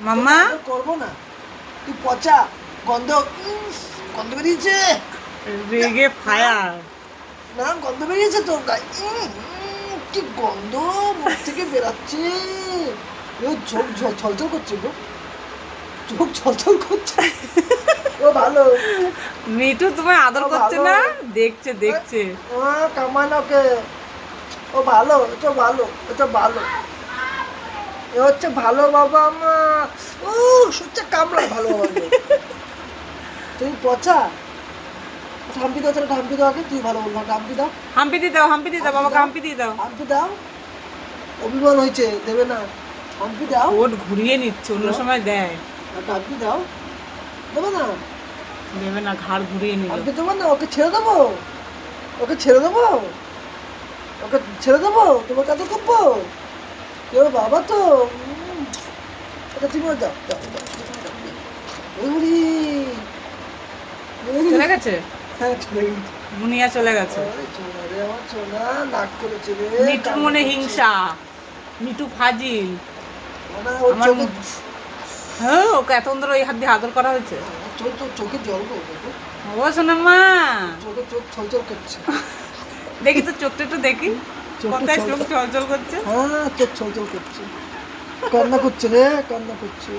মাম্মা করবো না, তুই পচা গন্ধ, গন্ধ বেরিয়েছে রেগে ফায়ার। না, গন্ধ বেরিয়েছে তোর গায়ে, কি গন্ধ মুখ থেকে বেরাচ্ছে, চোখ ছলছল করছে গো, চোখ ছলছল করছে। ও ভালো, মিঠু তোমায় আদর ও করছে ভালো। না? দেখছে দেখছে। কামান ওকে, ও ভালো, এটা ভালো, এটা ভালো, এ হচ্ছে ভালো বাবা আমার। ও সত্যি কামড়া ভালো বাবা গো। তুই পচা, হাম্পি দাও, তাহলে হাম্পি দাও আগে, তুই ভালো বলবো, হাম্পি দাও, হাম্পি দিয়ে দাও, হাম্পি দিয়ে দাও, বাবাকে হাম্পি দিয়ে দাও। হাম্পি দাও, অভিমান হয়েছে, দেবে না, হাম্পি দাও, ওট ঘুরিয়ে নিচ্ছে, অন্য সময় দেয়। একটা হাম্পি দাও, দেবে না, দেবে না, ঘাড় ঘুরিয়ে নিল। হাম্পি দেবো না, ওকে ছেড়ে দেবো, ওকে ছেড়ে দেবো, ওকে ছেড়ে দেবো, তোমার কাছে করবো, এ বাবা তো, এটা তুমি দাও, দাও, দাও, দাও, দাও। ওরে, চলে গেছে, হ্যাঁ চলে গেছে। মুনিয়া চলে গেছে। ওরে সোনা রে, আমার সোনা, নাক করেছে রে, মিঠুর মনে হিংসা, মিঠু ফাজিল। না, ওর আমার চোখে, হ্যাঁ, ওকে এত সুন্দর ওই হাত দিয়ে আদর করা হয়েছে। চোখে জল গো, দেখো, ও সোনামা, চোখে চোখ ছলছল করছে, দেখি তো চোখটা একটু দেখি, চোখটা কোথায় চোখ ছলছল- চলচল করছে। হ্যাঁ চোখ ছলছল করছে, কান্না করছে রে, কান্না করছে।